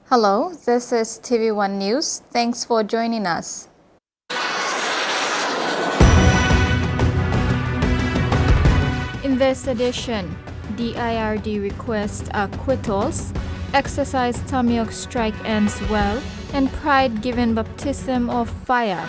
Hello, this is TV1 News. Thanks for joining us. In this edition, the IRD requests acquittals, exercise Tamiok strike ends well, and Pride given baptism of fire.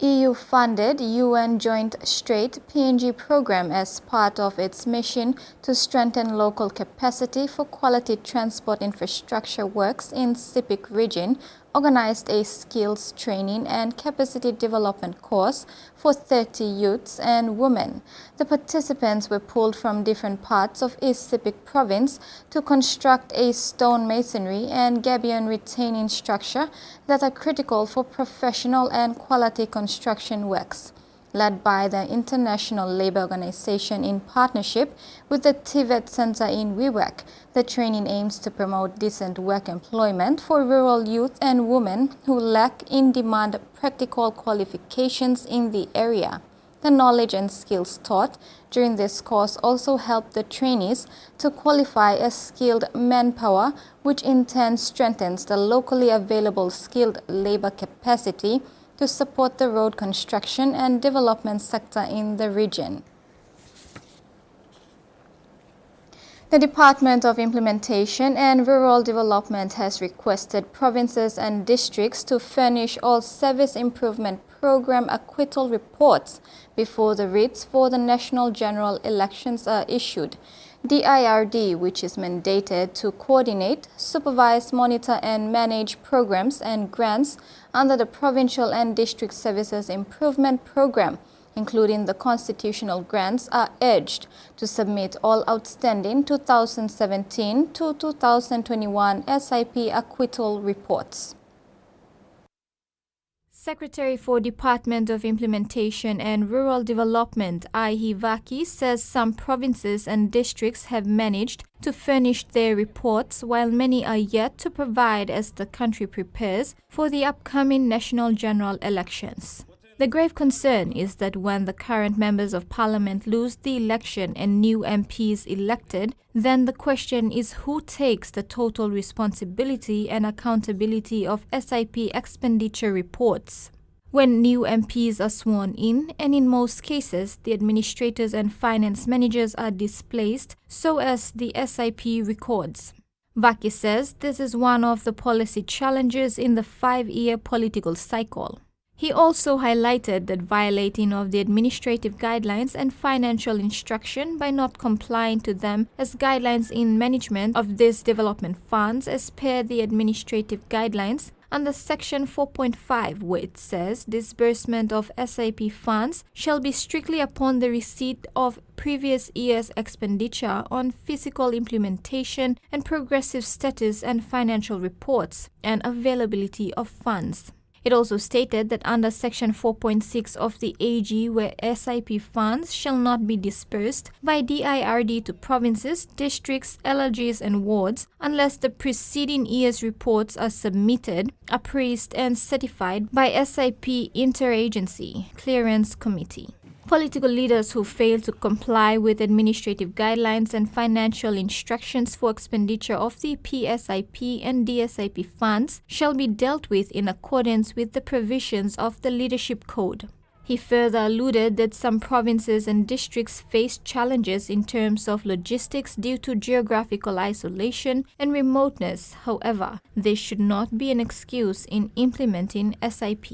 EU-funded UN Joint Strait PNG program as part of its mission to strengthen local capacity for quality transport infrastructure works in Sepik region organized a skills training and capacity development course for 30 youths and women. The participants were pulled from different parts of East Sepik province to construct a stone masonry and gabion retaining structure that are critical for professional and quality construction works. Led by the International Labour Organization in partnership with the TVET Center in Wewak, the training aims to promote decent work employment for rural youth and women who lack in-demand practical qualifications in the area. The knowledge and skills taught during this course also help the trainees to qualify as skilled manpower, which in turn strengthens the locally available skilled labour capacity to support the road construction and development sector in the region. The Department of Implementation and Rural Development has requested provinces and districts to furnish all Service Improvement Program acquittal reports before the writs for the national general elections are issued. The IRD, which is mandated to coordinate, supervise, monitor and manage programs and grants under the Provincial and District Services Improvement Program, including the constitutional grants, are urged to submit all outstanding 2017 to 2021 SIP acquittal reports. Secretary for Department of Implementation and Rural Development, I.H. Vaki, says some provinces and districts have managed to furnish their reports while many are yet to provide as the country prepares for the upcoming national general elections. The grave concern is that when the current members of parliament lose the election and new MPs elected, then the question is who takes the total responsibility and accountability of SIP expenditure reports. When new MPs are sworn in, and in most cases the administrators and finance managers are displaced, so as the SIP records. Vaki says this is one of the policy challenges in the 5-year political cycle. He also highlighted that violating of the administrative guidelines and financial instruction by not complying to them as guidelines in management of these development funds as per the administrative guidelines under Section 4.5, where it says disbursement of SIP funds shall be strictly upon the receipt of previous year's expenditure on physical implementation and progressive status and financial reports and availability of funds. It also stated that under Section 4.6 of the AG, where SIP funds shall not be dispersed by DIRD to provinces, districts, LRGs and wards unless the preceding year's reports are submitted, appraised and certified by SIP Interagency Clearance Committee. Political leaders who fail to comply with administrative guidelines and financial instructions for expenditure of the PSIP and DSIP funds shall be dealt with in accordance with the provisions of the Leadership Code. He further alluded that some provinces and districts face challenges in terms of logistics due to geographical isolation and remoteness. However, this should not be an excuse in implementing SIP.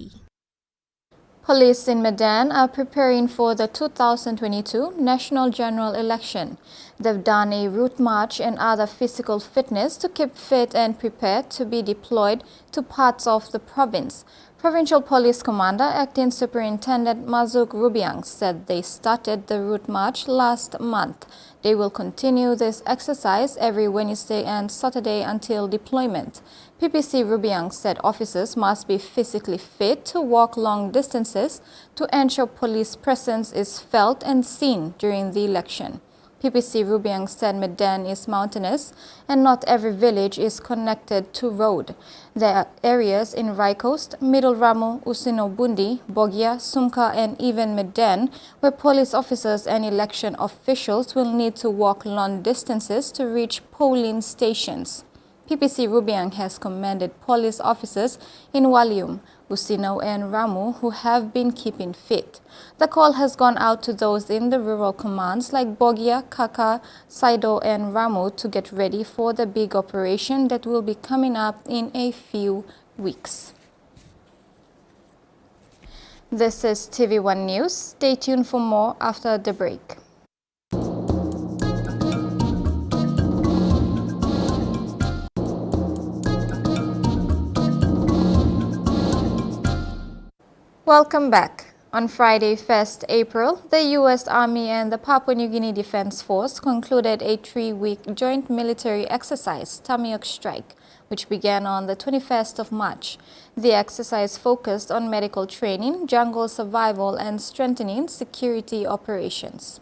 Police in Medan are preparing for the 2022 national general election. They've done a route march and other physical fitness to keep fit and prepared to be deployed to parts of the province. Provincial Police Commander Acting Superintendent Mazuk Rubiang said they started the route march last month. They will continue this exercise every Wednesday and Saturday until deployment. PPC Rubiang said officers must be physically fit to walk long distances to ensure police presence is felt and seen during the election. PPC Rubiang said Medan is mountainous and not every village is connected to road. There are areas in Raikost, Middle Ramo, Usino Bundi, Bogia, Sumka and even Medan where police officers and election officials will need to walk long distances to reach polling stations. PPC Rubiang has commended police officers in Walium, Usino and Ramu who have been keeping fit. The call has gone out to those in the rural commands like Bogia, Kaka, Saido and Ramu to get ready for the big operation that will be coming up in a few weeks. This is TV1 News. Stay tuned for more after the break. Welcome back. On Friday, 1st April, the U.S. Army and the Papua New Guinea Defense Force concluded a 3-week joint military exercise, Tamiok Strike, which began on the 21st of March. The exercise focused on medical training, jungle survival, and strengthening security operations.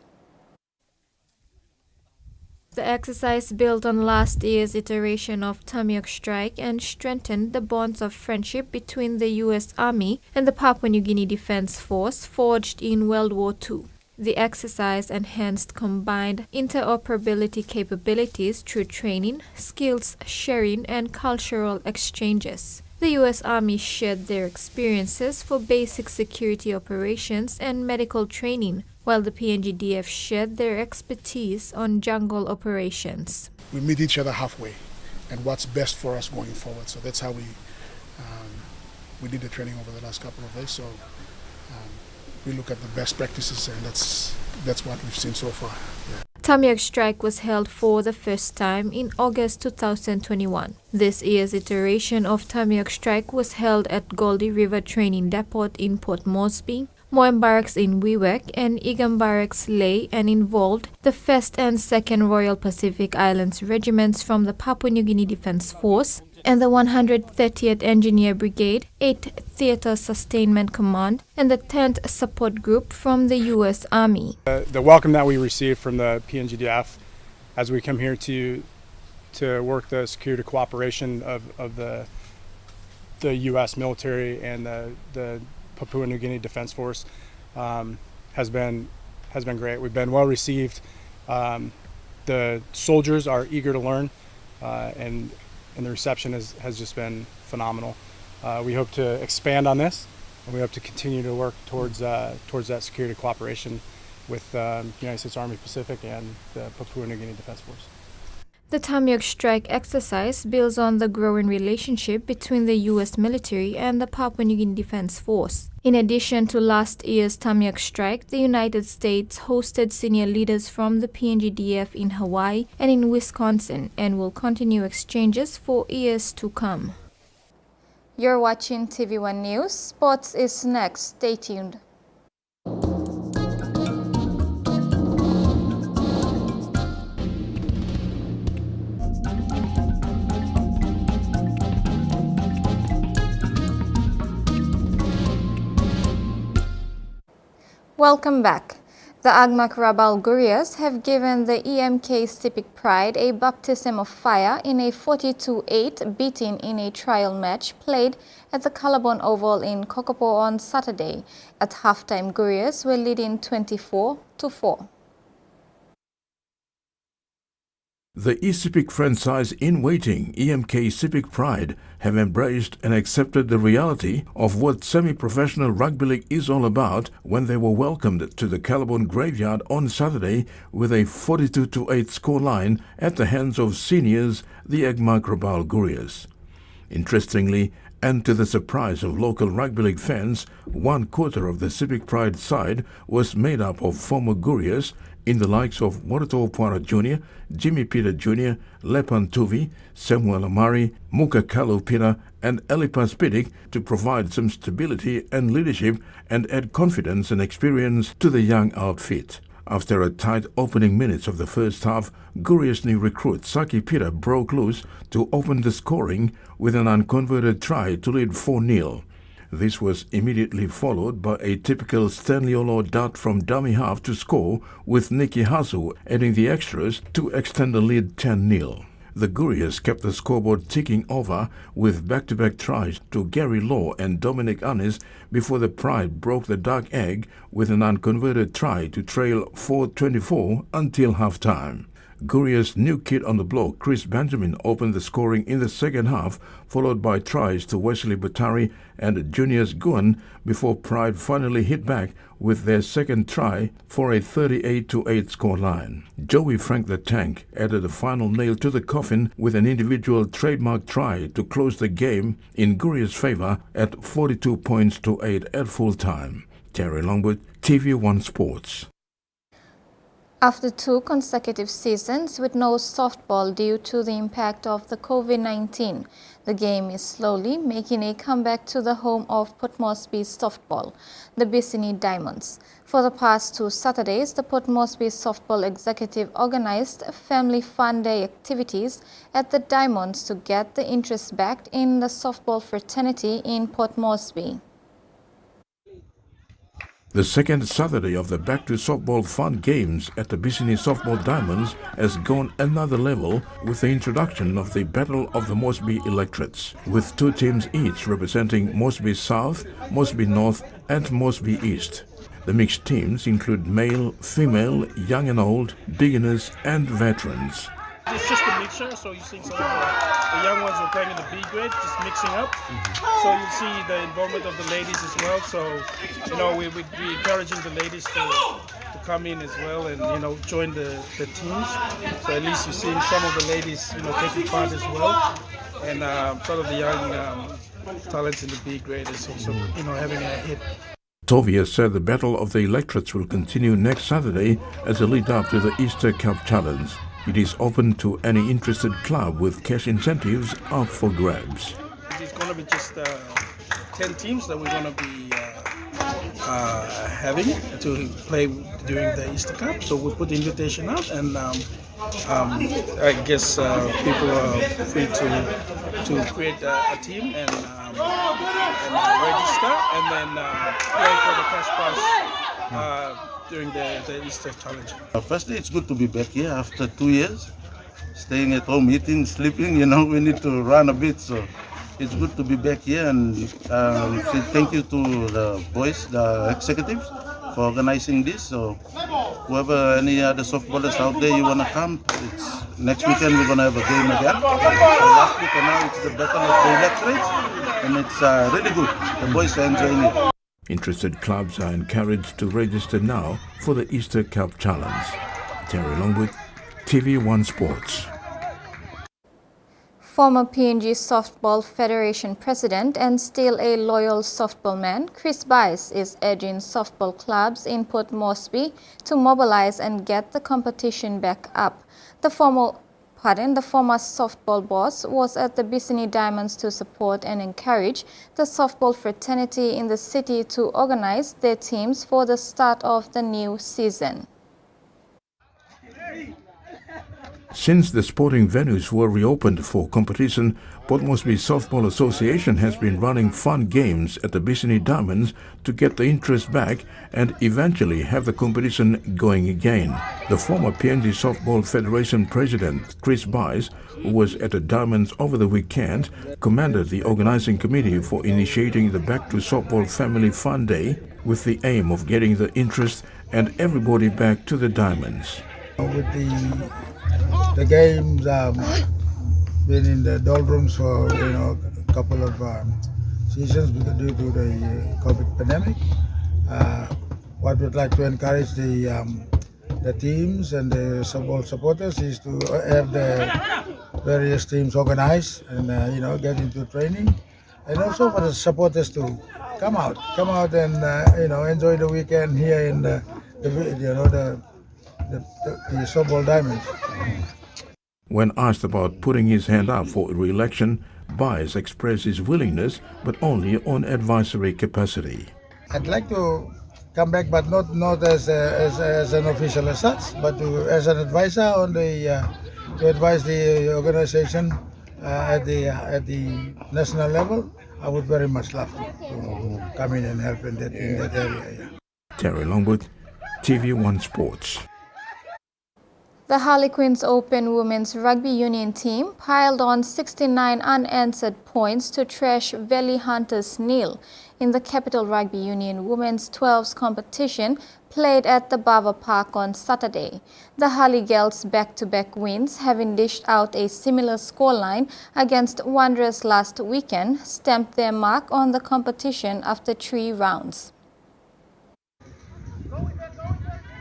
The exercise built on last year's iteration of Tamiok Strike and strengthened the bonds of friendship between the U.S. Army and the Papua New Guinea Defense Force forged in World War II. The exercise enhanced combined interoperability capabilities through training, skills sharing, and cultural exchanges. The U.S. Army shared their experiences for basic security operations and medical training, while the PNGDF shared their expertise on jungle operations. We meet each other halfway and what's best for us going forward. So that's how we did the training over the last couple of days. So we look at the best practices and that's what we've seen so far. Yeah. Tamiok Strike was held for the first time in August 2021. This year's iteration of Tamiok Strike was held at Goldie River Training Depot in Port Moresby, Moem Barracks in Wewak and Igam Barracks Ley, and involved the 1st and 2nd Royal Pacific Islands regiments from the Papua New Guinea Defense Force and the 130th Engineer Brigade, 8th Theatre Sustainment Command, and the 10th Support Group from the U.S. Army. The welcome that we received from the PNGDF as we come here to work the security cooperation of the U.S. military and the Papua New Guinea Defense Force has been great. We've been well received. The soldiers are eager to learn, and the reception has just been phenomenal. We hope to expand on this, and we hope to continue to work towards that security cooperation with the United States Army Pacific and the Papua New Guinea Defense Force. The Tamiok Strike exercise builds on the growing relationship between the U.S. military and the Papua New Guinea Defense Force. In addition to last year's Tamiok Strike, the United States hosted senior leaders from the PNGDF in Hawaii and in Wisconsin and will continue exchanges for years to come. You're watching TV1 News. Sports is next. Stay tuned. Welcome back. The Agmak Rabal Gurias have given the EMK Civic Pride a baptism of fire in a 42-8 beating in a trial match played at the Calabon Oval in Kokopo on Saturday. At halftime, Gurias were leading 24-4. The ECIPIC franchise in waiting, EMK Civic Pride, have embraced and accepted the reality of what semi-professional rugby league is all about when they were welcomed to the Calabon graveyard on Saturday with a 42-8 scoreline at the hands of seniors, the Agmak Rabal Gurias. Interestingly, and to the surprise of local rugby league fans, 1/4 of the Civic Pride side was made up of former Gurias in the likes of Warato Puara Jr., Jimmy Peter Jr., Lepan Tuvi, Samuel Amari, Muka Kalu Pira, and Elipas Pidik to provide some stability and leadership and add confidence and experience to the young outfit. After a tight opening minutes of the first half, Gurias new recruit Saki Pira broke loose to open the scoring with an unconverted try to lead 4-0. This was immediately followed by a typical Stanley Olo dart from dummy half to score, with Nicky Hasu adding the extras to extend the lead 10-0. The Gurias kept the scoreboard ticking over with back-to-back tries to Gary Law and Dominic Annis before the Pride broke the dark egg with an unconverted try to trail 4-24 until halftime. Guria's new kid on the block, Chris Benjamin, opened the scoring in the second half, followed by tries to Wesley Batari and Junius Guan before Pride finally hit back with their second try for a 38-8 scoreline. Joey Frank the Tank added the final nail to the coffin with an individual trademark try to close the game in Guria's favor at 42 points to 8 at full time. Terry Longwood, TVWAN Sports. After 2 consecutive seasons with no softball due to the impact of the COVID-19, the game is slowly making a comeback to the home of Port Moresby softball, the Bissini Diamonds. For the past 2 Saturdays, the Port Moresby Softball Executive organized Family Fun Day activities at the Diamonds to get the interest back in the softball fraternity in Port Moresby. The second Saturday of the Back to Softball Fun Games at the Bissini Softball Diamonds has gone another level with the introduction of the Battle of the Moresby Electorates, with 2 teams each representing Moresby South, Moresby North and Moresby East. The mixed teams include male, female, young and old, beginners and veterans. It's just a mixture, so you see some of the young ones are playing in the B grade, just mixing up. So you see the involvement of the ladies as well. So, we'd be encouraging the ladies to come in as well and, join the teams. So at least you're seeing some of the ladies, taking part as well. And sort of the young talents in the B grade is also, having a hit. Tovia said the Battle of the Electorates will continue next Saturday as a lead up to the Easter Cup Challenge. It is open to any interested club with cash incentives up for grabs. It's going to be just 10 teams that we're going to be having to play during the Easter Cup. So we'll put the invitation out, and I guess people are free to create a team and register, and then play for the cash prize during the Easter Challenge. Firstly, it's good to be back here after 2 years. Staying at home, eating, sleeping, we need to run a bit. So it's good to be back here, and say thank you to the boys, the executives, for organizing this. So whoever, any other softballers out there, you want to come, next weekend we're going to have a game again. So last week and now it's the Battle of the Electorates, and it's really good. The boys are enjoying it. Interested clubs are encouraged to register now for the Easter Cup Challenge. Terry Longwood, TV1 Sports. Former PNG Softball Federation President and still a loyal softball man, Chris Bais is urging softball clubs in Port Moresby to mobilize and get the competition back up. The former softball boss was at the Bissini Diamonds to support and encourage the softball fraternity in the city to organize their teams for the start of the new season. Since the sporting venues were reopened for competition, Port Moresby Softball Association has been running fun games at the Bissini Diamonds to get the interest back and eventually have the competition going again. The former PNG Softball Federation President, Chris Bais, who was at the Diamonds over the weekend, commended the organizing committee for initiating the Back to Softball Family Fun Day with the aim of getting the interest and everybody back to the Diamonds. With the games been in the doldrums for a couple of seasons due to the COVID pandemic. What we'd like to encourage the teams and the softball supporters is to have the various teams organized and get into training, and also for the supporters to come out and enjoy the weekend here in the softball Diamonds. When asked about putting his hand up for re-election, Bais expressed his willingness, but only on advisory capacity. I'd like to come back, but not as an official as such, but as an advisor on to advise the organization at the national level I would very much love to come in and help in that area. Yeah. Terry Longwood, TV1 Sports. The Harlequins Open Women's Rugby Union team piled on 69 unanswered points to trash Valley Hunters nil in the Capital Rugby Union Women's 12s competition played at the Bava Park on Saturday. The Harley Girls' back-to-back wins, having dished out a similar scoreline against Wanderers last weekend, stamped their mark on the competition after 3 rounds.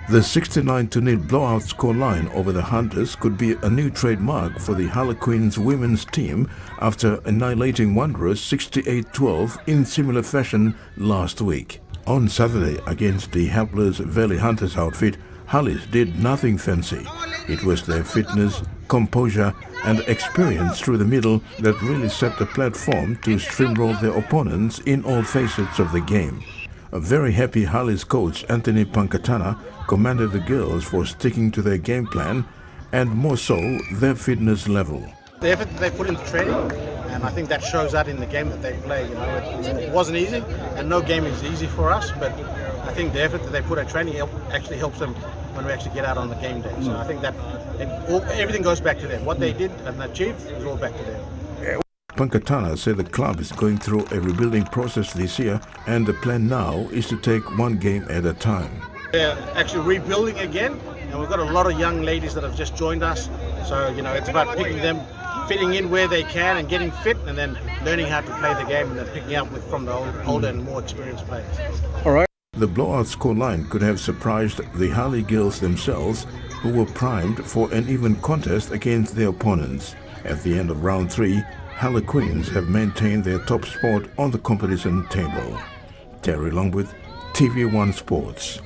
The 69-0 blowout scoreline over the Hunters could be a new trademark for the Harlequins women's team after annihilating Wanderers 68-12 in similar fashion last week. On Saturday, against the helpless Valley Hunters outfit, Harleys did nothing fancy. It was their fitness, composure and experience through the middle that really set the platform to steamroll their opponents in all facets of the game. A very happy Harleys coach Anthony Pangkatana commended the girls for sticking to their game plan and more so their fitness level. The effort that they put into training, and I think that shows that in the game that they play. You know, it wasn't easy, and no game is easy for us, but I think the effort that they put at training actually helps them when we actually get out on the game day. So I think that everything goes back to them. What they did and achieved is all back to them. Pangkatana said the club is going through a rebuilding process this year and the plan now is to take one game at a time. They're actually rebuilding again, and we've got a lot of young ladies that have just joined us. So, you know, it's about picking them, fitting in where they can and getting fit, and then learning how to play the game and then picking up from the older and more experienced players. All right. The blowout scoreline could have surprised the Harley girls themselves, who were primed for an even contest against their opponents. At the end of round 3, Harlequins have maintained their top spot on the competition table. Terry Longwood, TV1 Sports.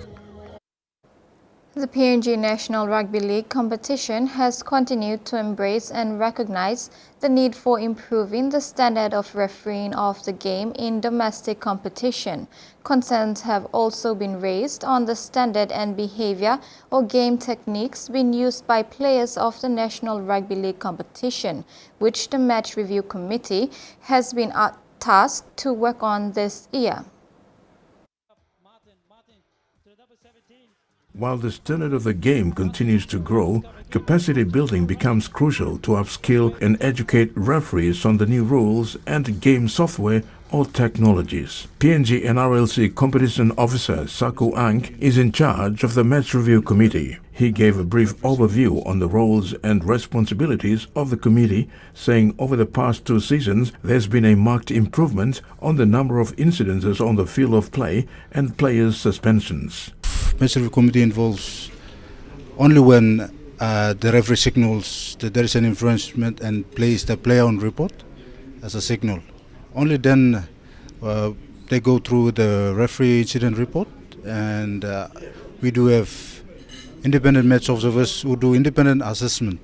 The PNG National Rugby League competition has continued to embrace and recognize the need for improving the standard of refereeing of the game in domestic competition. Concerns have also been raised on the standard and behavior or game techniques being used by players of the National Rugby League competition, which the Match Review Committee has been tasked to work on this year. While the standard of the game continues to grow, capacity building becomes crucial to upskill and educate referees on the new rules and game software or technologies. PNG NRLC Competition Officer Saku Ank is in charge of the Match Review Committee. He gave a brief overview on the roles and responsibilities of the committee, saying over the past 2 seasons there's been a marked improvement on the number of incidences on the field of play and players' suspensions. Match Review Committee involves only when the referee signals that there is an infringement and plays the player on report as a signal. Only then they go through the referee incident report, and we do have independent match observers who do independent assessment.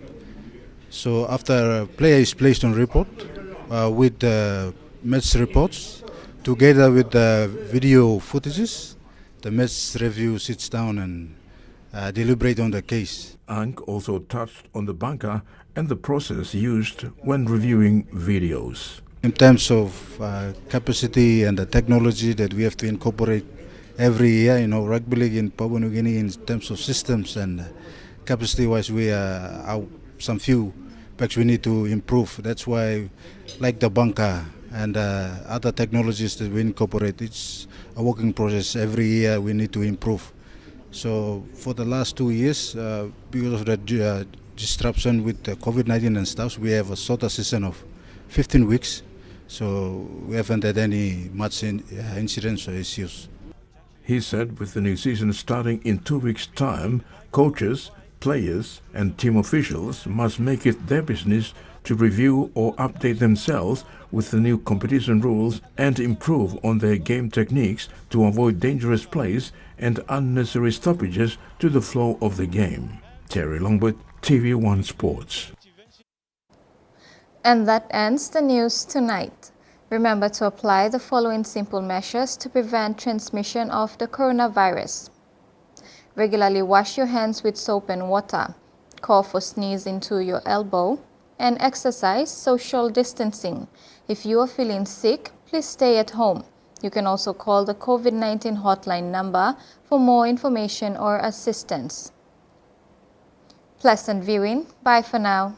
So after a player is placed on report with the match reports, together with the video footages, the match review sits down and deliberate on the case. Ank also touched on the bunker and the process used when reviewing videos. In terms of capacity and the technology that we have to incorporate every year, you know, rugby league in Papua New Guinea in terms of systems and capacity-wise, we are some few facts we need to improve. That's why, like the bunker and other technologies that we incorporate, it's a working process. Every year we need to improve. So for the last 2 years, because of the disruption with the COVID-19 and stuff, we have a shorter season of 15 weeks. So we haven't had any much incidents or issues. He said with the new season starting in 2 weeks' time, coaches, players and team officials must make it their business to review or update themselves with the new competition rules and improve on their game techniques to avoid dangerous plays and unnecessary stoppages to the flow of the game. Terry Longwood, TV1 Sports. And that ends the news tonight. Remember to apply the following simple measures to prevent transmission of the coronavirus. Regularly wash your hands with soap and water. Cough or sneeze into your elbow. and exercise social distancing. If you are feeling sick, please stay at home. You can also call the COVID-19 hotline number for more information or assistance. Pleasant viewing. Bye for now.